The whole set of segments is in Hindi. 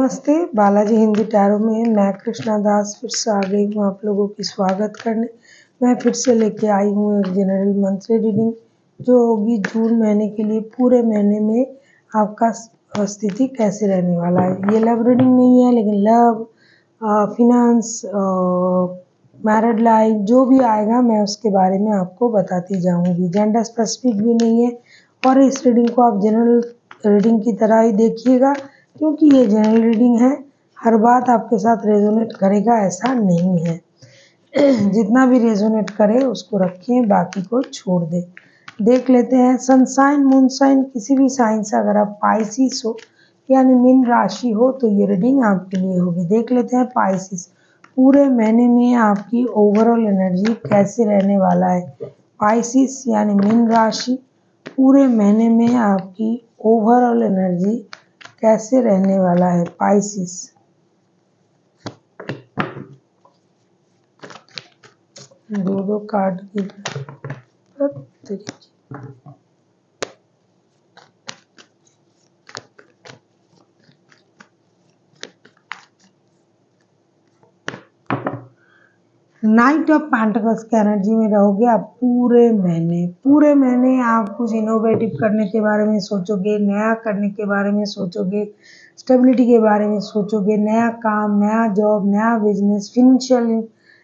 नमस्ते, बालाजी हिंदी टैरो में मैं कृष्णा दास फिर से आ गई हूँ आप लोगों की स्वागत करने। मैं फिर से लेके आई हूँ एक जनरल मंथली रीडिंग जो होगी जून महीने के लिए। पूरे महीने में आपका स्थिति कैसे रहने वाला है। ये लव रीडिंग नहीं है, लेकिन लव, फिनांस, मैरिड लाइफ जो भी आएगा मैं उसके बारे में आपको बताती जाऊँगी। जेंडर स्पेसिफिक भी नहीं है और इस रीडिंग को आप जनरल रीडिंग की तरह ही देखिएगा, क्योंकि ये जनरल रीडिंग है। हर बात आपके साथ रेजोनेट करेगा ऐसा नहीं है। जितना भी रेजोनेट करे उसको रखें, बाकी को छोड़ दें। देख लेते हैं सनसाइन मूनसाइन किसी भी साइन से अगर आप पाइसिस हो यानी मीन राशि हो तो ये रीडिंग आपके लिए होगी। देख लेते हैं पाइसिस, पूरे महीने में आपकी ओवरऑल एनर्जी कैसे रहने वाला है। पाइसिस यानी मीन राशि, पूरे महीने में आपकी ओवरऑल एनर्जी कैसे रहने वाला है पाइसिस। दो कार्ड की नाइट ऑफ पेंटिकल्स की एनर्जी में रहोगे आप पूरे महीने आप कुछ इनोवेटिव करने के बारे में सोचोगे, नया करने के बारे में सोचोगे, स्टेबिलिटी के बारे में सोचोगे, नया काम, नया जॉब, नया बिजनेस, फिनेंशियल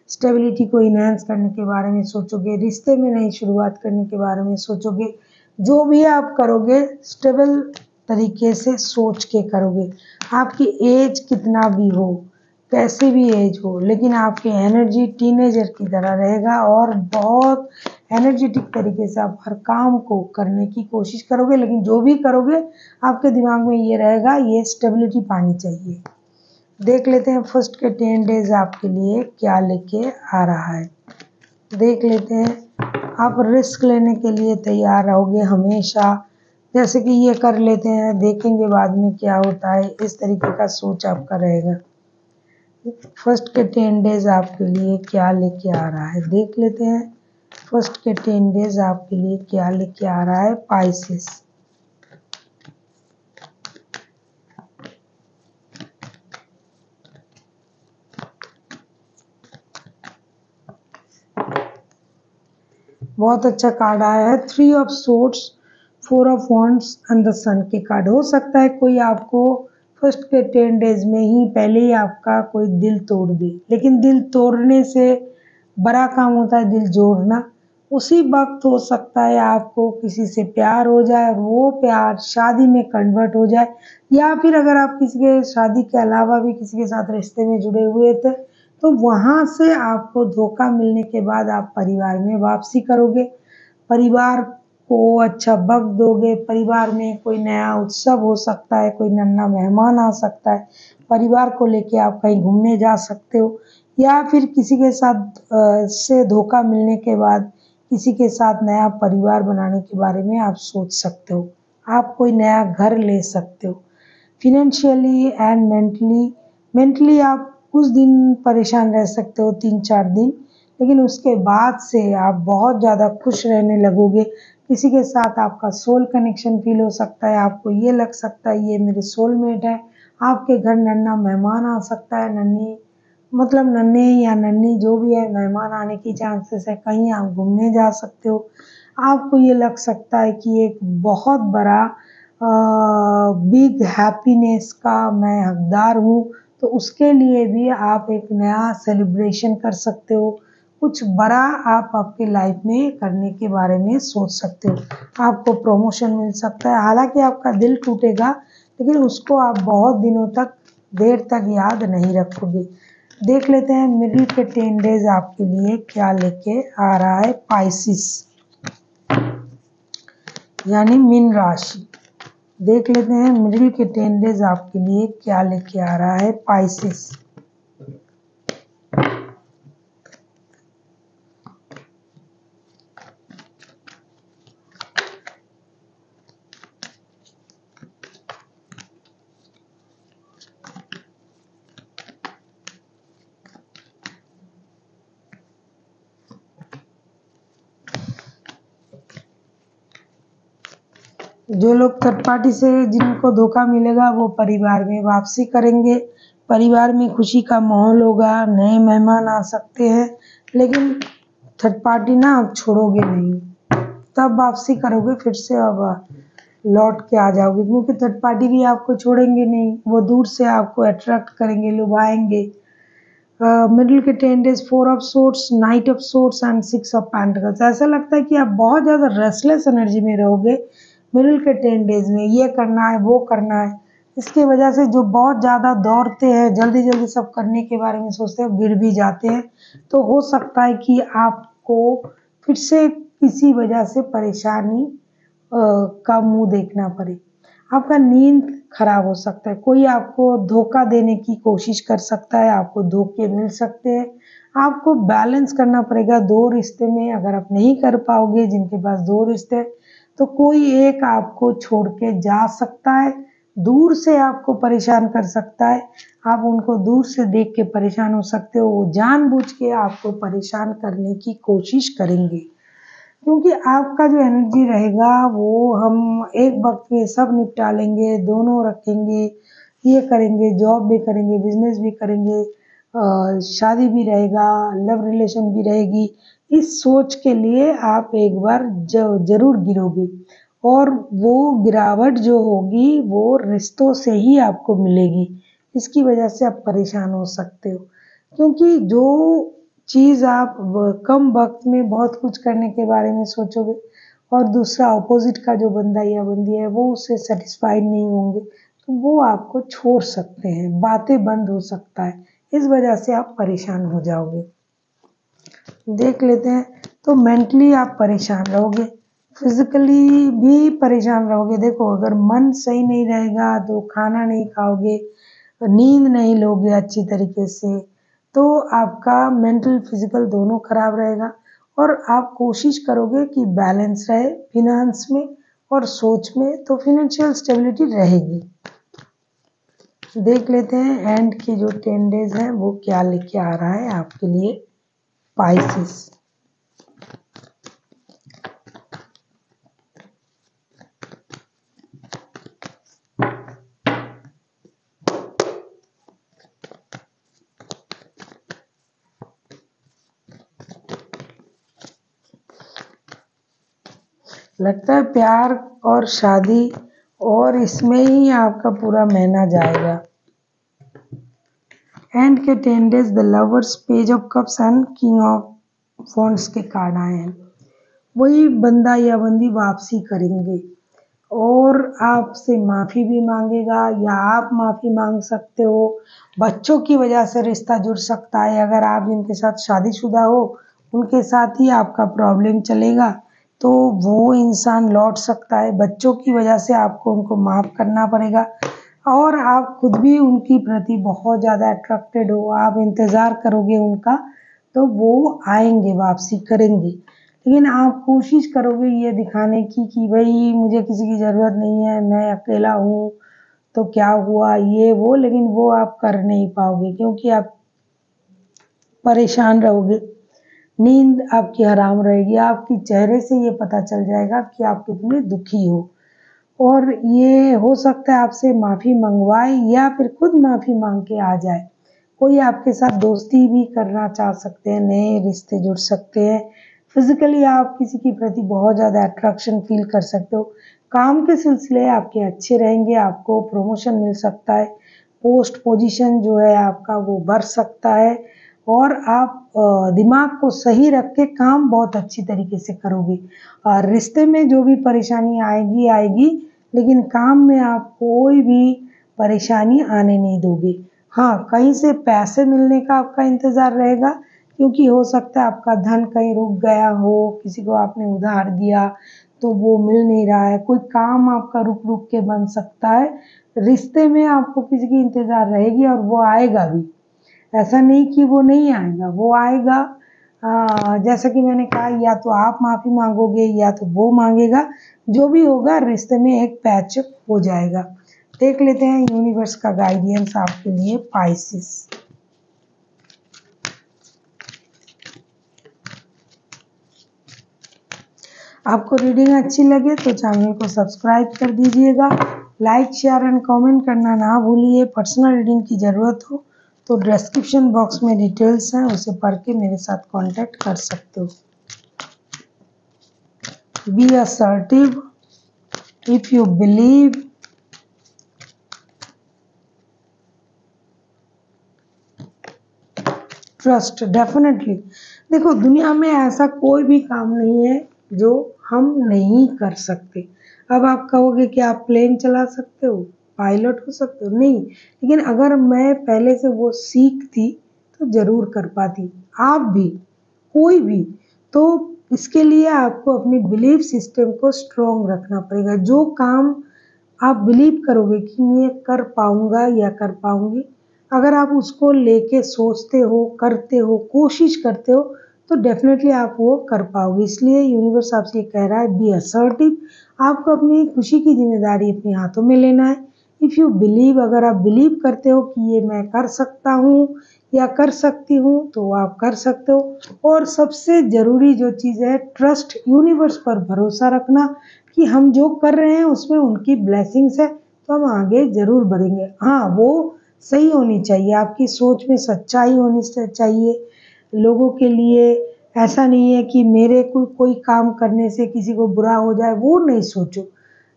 स्टेबिलिटी को इनहेंस करने के बारे में सोचोगे, रिश्ते में नई शुरुआत करने के बारे में सोचोगे। जो भी आप करोगे स्टेबल तरीके से सोच के करोगे। आपकी एज कितना भी हो, कैसे भी एज हो, लेकिन आपकी एनर्जी टीनेजर की तरह रहेगा और बहुत एनर्जेटिक तरीके से आप हर काम को करने की कोशिश करोगे। लेकिन जो भी करोगे आपके दिमाग में ये रहेगा, ये स्टेबिलिटी पानी चाहिए। देख लेते हैं फर्स्ट के 10 डेज आपके लिए क्या लेके आ रहा है। देख लेते हैं, आप रिस्क लेने के लिए तैयार रहोगे हमेशा। जैसे कि ये कर लेते हैं, देखेंगे बाद में क्या होता है, इस तरीके का सोच आपका रहेगा। फर्स्ट के 10 डेज आपके लिए क्या लेके आ रहा है। देख लेते हैं फर्स्ट के 10 डेज आपके लिए क्या लेके आ रहा है पाइसिस। बहुत अच्छा कार्ड आया है, 3 of swords, 4 of wands and the sun के कार्ड। हो सकता है कोई आपको फर्स्ट के 10 डेज में ही पहले ही आपका कोई दिल तोड़ दे, लेकिन दिल तोड़ने से बड़ा काम होता है दिल जोड़ना। उसी वक्त हो सकता है आपको किसी से प्यार हो जाए और वो प्यार शादी में कन्वर्ट हो जाए, या फिर अगर आप किसी के शादी के अलावा भी किसी के साथ रिश्ते में जुड़े हुए थे तो वहाँ से आपको धोखा मिलने के बाद आप परिवार में वापसी करोगे, परिवार को अच्छा वक्त दोगे। परिवार में कोई नया उत्सव हो सकता है, कोई नन्हा मेहमान आ सकता है, परिवार को लेके आप कहीं घूमने जा सकते हो, या फिर किसी के साथ से धोखा मिलने के बाद किसी के साथ नया परिवार बनाने के बारे में आप सोच सकते हो। आप कोई नया घर ले सकते हो। फिनेंशियली एंड मेंटली आप कुछ दिन परेशान रह सकते हो, 3-4 दिन, लेकिन उसके बाद से आप बहुत ज़्यादा खुश रहने लगोगे। किसी के साथ आपका सोल कनेक्शन फील हो सकता है, आपको ये लग सकता है ये मेरे सोलमेट है। आपके घर नन्हा मेहमान आ सकता है, नन्हे या नन्ही जो भी है मेहमान आने की चांसेस है। कहीं आप घूमने जा सकते हो। आपको ये लग सकता है कि एक बहुत बड़ा बिग हैप्पीनेस का मैं हकदार हूँ, तो उसके लिए भी आप एक नया सेलिब्रेशन कर सकते हो। कुछ बड़ा आप आपके लाइफ में करने के बारे में सोच सकते हो। आपको प्रमोशन मिल सकता है, हालांकि आपका दिल टूटेगा, लेकिन उसको आप बहुत दिनों तक देर तक याद नहीं रखोगे। देख लेते हैं मिडिल के 10 डेज आपके लिए क्या लेके आ रहा है पाइसिस यानी मीन राशि। देख लेते हैं मिडिल के 10 डेज आपके लिए क्या लेके आ रहा है पाइसिस। जो लोग थर्ड पार्टी से जिनको धोखा मिलेगा वो परिवार में वापसी करेंगे, परिवार में खुशी का माहौल होगा, नए मेहमान आ सकते हैं, लेकिन थर्ड पार्टी ना आप छोड़ोगे नहीं, तब वापसी करोगे फिर से अब लौट के आ जाओगे, क्योंकि थर्ड पार्टी भी आपको छोड़ेंगे नहीं, वो दूर से आपको अट्रैक्ट करेंगे, लुभाएंगे। मिडिल के 10 days 4 of sorts, night of sorts and 6 of pentacles. ऐसा लगता है कि आप बहुत ज़्यादा रेस्टलेस एनर्जी में रहोगे मिडिल के 10 डेज में, ये करना है वो करना है। इसकी वजह से जो बहुत ज़्यादा दौड़ते हैं, जल्दी जल्दी सब करने के बारे में सोचते हैं, गिर भी जाते हैं। तो हो सकता है कि आपको फिर से किसी वजह से परेशानी का मुंह देखना पड़े। आपका नींद खराब हो सकता है, कोई आपको धोखा देने की कोशिश कर सकता है, आपको धोखे मिल सकते हैं। आपको बैलेंस करना पड़ेगा दो रिश्ते में। अगर आप नहीं कर पाओगे, जिनके पास दो रिश्ते हैं, तो कोई एक आपको छोड़ के जा सकता है, दूर से आपको परेशान कर सकता है। आप उनको दूर से देख के परेशान हो सकते हो, वो जानबूझ के आपको परेशान करने की कोशिश करेंगे, क्योंकि आपका जो एनर्जी रहेगा वो हम एक वक्त में सब निपटा लेंगे, दोनों रखेंगे, ये करेंगे, जॉब भी करेंगे, बिजनेस भी करेंगे, शादी भी रहेगा, लव रिलेशन भी रहेगी। इस सोच के लिए आप एक बार जरूर गिरोगे, और वो गिरावट जो होगी वो रिश्तों से ही आपको मिलेगी। इसकी वजह से आप परेशान हो सकते हो, क्योंकि जो चीज़ आप कम वक्त में बहुत कुछ करने के बारे में सोचोगे, और दूसरा अपोजिट का जो बंदा या बंदी है वो उससे सेटिस्फाइड नहीं होंगे, तो वो आपको छोड़ सकते हैं, बातें बंद हो सकता है। इस वजह से आप परेशान हो जाओगे। देख लेते हैं, तो मेंटली आप परेशान रहोगे, फिजिकली भी परेशान रहोगे। देखो, अगर मन सही नहीं रहेगा तो खाना नहीं खाओगे, नींद नहीं लोगे अच्छी तरीके से, तो आपका मेंटल फिजिकल दोनों खराब रहेगा। और आप कोशिश करोगे कि बैलेंस रहे फिनांस में और सोच में, तो फिनेंशियल स्टेबिलिटी रहेगी। देख लेते हैं एंड की जो 10 डेज हैं वो क्या लेके आ रहा है आपके लिए पाइसेस। लगता है प्यार और शादी और इसमें ही आपका पूरा महीना जाएगा। एंड के 10 days the lovers, page of cups and king of wands के कार्ड आए हैं। वही बंदा या बंदी वापसी करेंगे और आपसे माफ़ी भी मांगेगा, या आप माफ़ी मांग सकते हो। बच्चों की वजह से रिश्ता जुड़ सकता है, अगर आप जिनके साथ शादीशुदा हो उनके साथ ही आपका प्रॉब्लम चलेगा, तो वो इंसान लौट सकता है। बच्चों की वजह से आपको उनको माफ़ करना पड़ेगा, और आप खुद भी उनकी प्रति बहुत ज़्यादा अट्रैक्टेड हो, आप इंतज़ार करोगे उनका, तो वो आएंगे, वापसी करेंगे। लेकिन आप कोशिश करोगे ये दिखाने की कि भाई मुझे किसी की ज़रूरत नहीं है, मैं अकेला हूँ, तो क्या हुआ ये वो, लेकिन वो आप कर नहीं पाओगे, क्योंकि आप परेशान रहोगे, नींद आपकी हराम रहेगी, आपके चेहरे से ये पता चल जाएगा कि आप कितने दुखी हो। और ये हो सकता है आपसे माफ़ी मंगवाए या फिर खुद माफ़ी मांग के आ जाए। कोई आपके साथ दोस्ती भी करना चाह सकते हैं, नए रिश्ते जुड़ सकते हैं। फिजिकली आप किसी के प्रति बहुत ज़्यादा अट्रैक्शन फील कर सकते हो। काम के सिलसिले आपके अच्छे रहेंगे, आपको प्रमोशन मिल सकता है, पोस्ट पोजीशन जो है आपका वो बढ़ सकता है, और आप दिमाग को सही रख के काम बहुत अच्छी तरीके से करोगे। और रिश्ते में जो भी परेशानी आएगी आएगी, लेकिन काम में आप कोई भी परेशानी आने नहीं दोगे। हाँ, कहीं से पैसे मिलने का आपका इंतज़ार रहेगा, क्योंकि हो सकता है आपका धन कहीं रुक गया हो, किसी को आपने उधार दिया तो वो मिल नहीं रहा है, कोई काम आपका रुक रुक के बन सकता है। रिश्ते में आपको किसी की इंतज़ार रहेगी और वो आएगा भी, ऐसा नहीं कि वो नहीं आएगा, वो आएगा। जैसा कि मैंने कहा, या तो आप माफ़ी मांगोगे या तो वो मांगेगा, जो भी होगा रिश्ते में एक पैचअप हो जाएगा। देख लेते हैं यूनिवर्स का गाइडेंस आपके लिए पाइसेस। आपको रीडिंग अच्छी लगे तो चैनल को सब्सक्राइब कर दीजिएगा। लाइक शेयर एंड कमेंट करना ना भूलिए। पर्सनल रीडिंग की ज़रूरत हो तो डिस्क्रिप्शन बॉक्स में डिटेल्स हैं, उसे पढ़ के मेरे साथ कांटेक्ट कर सकते हो। Be assertive if you believe trust definitely. देखो, दुनिया में ऐसा कोई भी काम नहीं है जो हम नहीं कर सकते। अब आप कहोगे कि आप प्लेन चला सकते हो, पायलट हो सकते हो, नहीं, लेकिन अगर मैं पहले से वो सीखती तो ज़रूर कर पाती। आप भी, कोई भी। तो इसके लिए आपको अपनी बिलीफ सिस्टम को स्ट्रॉन्ग रखना पड़ेगा। जो काम आप बिलीव करोगे कि मैं ये कर पाऊंगा या कर पाऊंगी, अगर आप उसको लेके सोचते हो, करते हो, कोशिश करते हो, तो डेफिनेटली आप वो कर पाओगे। इसलिए यूनिवर्स आपसे कह रहा है बी असर्टिव। आपको अपनी खुशी की जिम्मेदारी अपने हाथों में लेना है। इफ़ यू बिलीव, अगर आप बिलीव करते हो कि ये मैं कर सकता हूँ या कर सकती हूँ, तो आप कर सकते हो। और सबसे ज़रूरी जो चीज़ है, ट्रस्ट, यूनिवर्स पर भरोसा रखना कि हम जो कर रहे हैं उसमें उनकी ब्लेसिंग्स है, तो हम आगे ज़रूर बढ़ेंगे। हाँ, वो सही होनी चाहिए, आपकी सोच में सच्चाई होनी चाहिए। लोगों के लिए ऐसा नहीं है कि मेरे कोई काम करने से किसी को बुरा हो जाए, वो नहीं सोचो।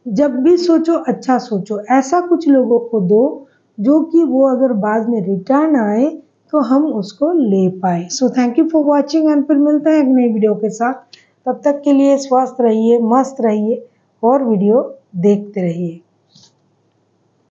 जब भी सोचो अच्छा सोचो। ऐसा कुछ लोगों को दो जो कि वो अगर बाद में रिटर्न आए तो हम उसको ले पाए। So thank you for watching and फिर मिलते हैं एक नई वीडियो के साथ। तब तक के लिए स्वस्थ रहिए, मस्त रहिए और वीडियो देखते रहिए।